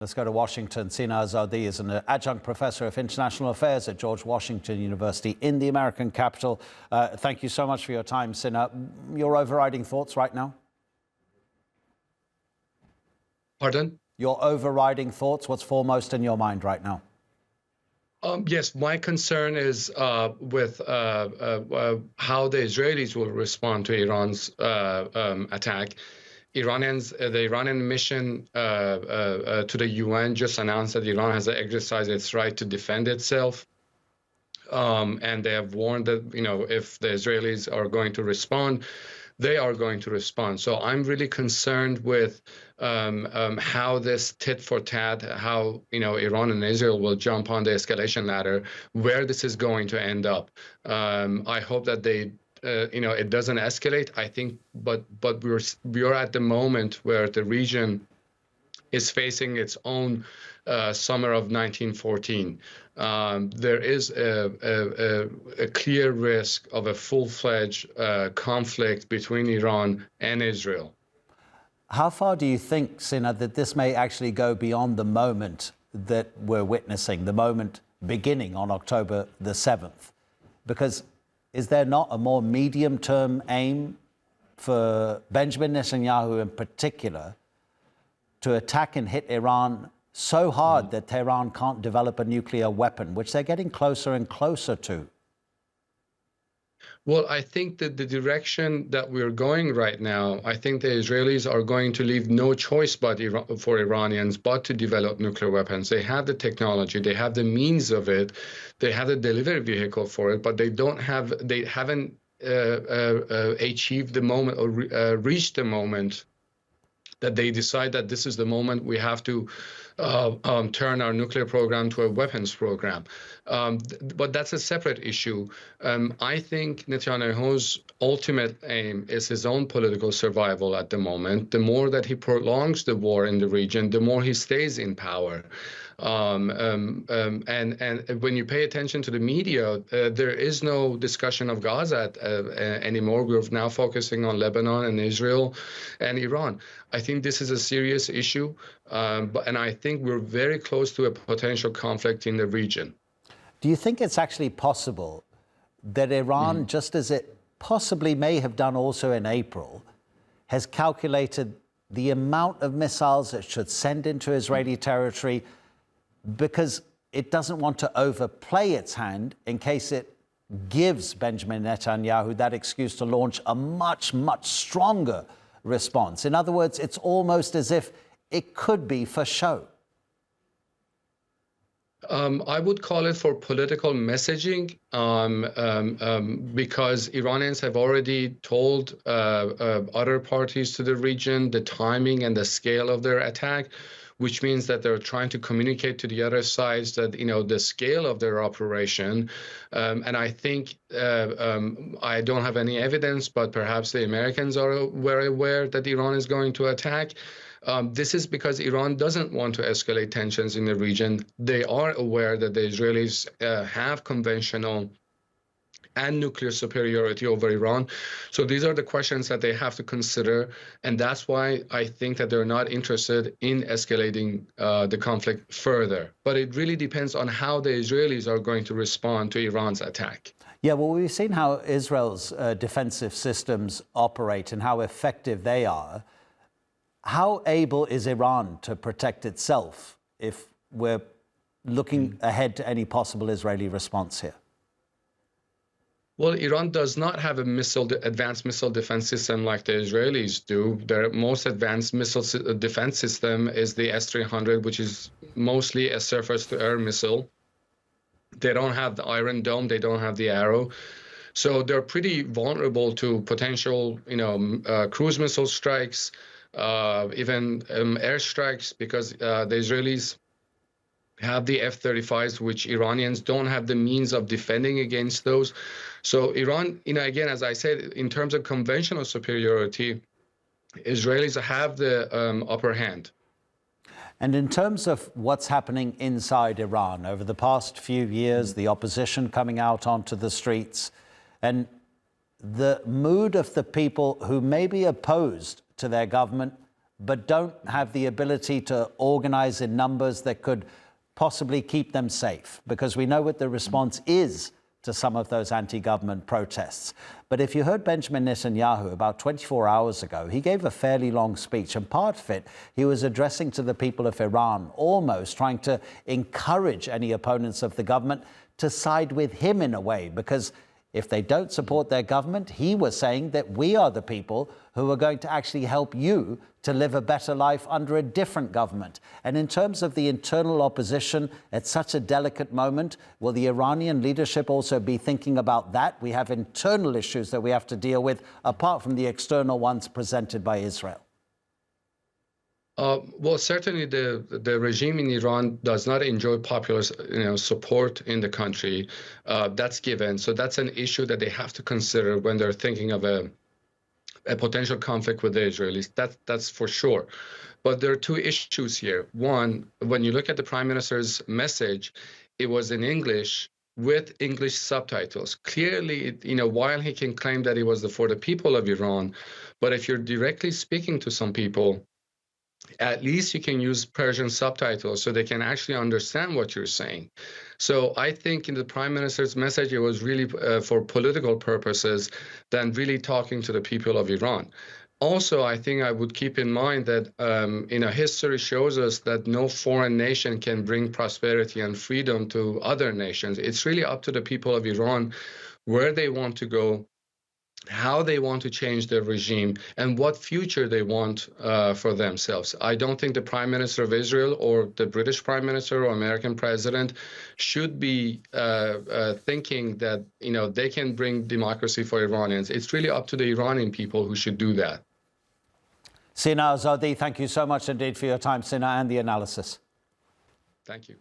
Let's go to Washington. Sina Azodi is an adjunct professor of international affairs at George Washington University in the American capital. Thank you so much for your time, Sina. Your overriding thoughts right now? Pardon? Your overriding thoughts, what's foremost in your mind right now? Yes, my concern is with how the Israelis will respond to Iran's attack. The Iranian mission to the UN just announced that Iran has exercised its right to defend itself. And they have warned that, if the Israelis are going to respond, they are going to respond. So I'm really concerned with how this tit for tat, how Iran and Israel will jump on the escalation ladder, where this is going to end up. I hope that it doesn't escalate. I think, but we're at the moment where the region is facing its own summer of 1914. There is a clear risk of a full-fledged conflict between Iran and Israel. How far do you think, Sina, that this may actually go beyond the moment that we're witnessing, the moment beginning on October the 7th? Because is there not a more medium-term aim for Benjamin Netanyahu in particular to attack and hit Iran so hard that Tehran can't develop a nuclear weapon, which they're getting closer and closer to? Well, I think that the direction that we're going right now, I think the Israelis are going to leave no choice for Iranians but to develop nuclear weapons. They have the technology, they have the means of it, they have the delivery vehicle for it, but they haven't achieved the moment or reached the moment that they decide that this is the moment we have to turn our nuclear program to a weapons program. But that's a separate issue. I think Netanyahu's ultimate aim is his own political survival at the moment. The more that he prolongs the war in the region, the more he stays in power. And when you pay attention to the media, there is no discussion of Gaza anymore. We're now focusing on Lebanon and Israel and Iran. I think this is a serious issue, and I think we're very close to a potential conflict in the region. Do you think it's actually possible that Iran, just as it possibly may have done also in April, has calculated the amount of missiles it should send into Israeli territory because it doesn't want to overplay its hand in case it gives Benjamin Netanyahu that excuse to launch a much, much stronger response? In other words, it's almost as if it could be for show. I would call it for political messaging because Iranians have already told other parties to the region the timing and the scale of their attack, which means that they're trying to communicate to the other sides that, the scale of their operation. And I think, I don't have any evidence, but perhaps the Americans are very aware that Iran is going to attack. This is because Iran doesn't want to escalate tensions in the region. They are aware that the Israelis have conventional and nuclear superiority over Iran. So these are the questions that they have to consider. And that's why I think that they're not interested in escalating the conflict further. But it really depends on how the Israelis are going to respond to Iran's attack. Yeah, well, we've seen how Israel's defensive systems operate and how effective they are. How able is Iran to protect itself if we're looking ahead to any possible Israeli response here? Well, Iran does not have a advanced missile defense system like the Israelis do. Their most advanced missile defense system is the S-300, which is mostly a surface-to-air missile. They don't have the Iron Dome. They don't have the Arrow. So they're pretty vulnerable to potential, cruise missile strikes, even airstrikes, because the Israelis have the F-35s, which Iranians don't have the means of defending against those. So Iran, again, as I said, in terms of conventional superiority, Israelis have the upper hand. And in terms of what's happening inside Iran over the past few years, the opposition coming out onto the streets, and the mood of the people who may be opposed to their government, but don't have the ability to organize in numbers that could possibly keep them safe, because we know what the response is to some of those anti-government protests. But if you heard Benjamin Netanyahu about 24 hours ago, he gave a fairly long speech, and part of it he was addressing to the people of Iran, almost trying to encourage any opponents of the government to side with him in a way, because if they don't support their government, he was saying that we are the people who are going to actually help you to live a better life under a different government. And in terms of the internal opposition at such a delicate moment, will the Iranian leadership also be thinking about that? We have internal issues that we have to deal with, apart from the external ones presented by Israel. Well, certainly the regime in Iran does not enjoy popular, support in the country. That's given. So that's an issue that they have to consider when they're thinking of a potential conflict with the Israelis. That's for sure. But there are two issues here. One, when you look at the prime minister's message, it was in English with English subtitles. Clearly, while he can claim that it was for the people of Iran, but if you're directly speaking to some people, at least you can use Persian subtitles so they can actually understand what you're saying. So I think in the prime minister's message, it was really for political purposes than really talking to the people of Iran. Also, I think I would keep in mind that history shows us that no foreign nation can bring prosperity and freedom to other nations. It's really up to the people of Iran where they want to go, how they want to change their regime, and what future they want for themselves. I don't think the Prime Minister of Israel or the British Prime Minister or American President should be thinking that they can bring democracy for Iranians. It's really up to the Iranian people who should do that. Sina Azodi, thank you so much indeed for your time, Sina, and the analysis. Thank you.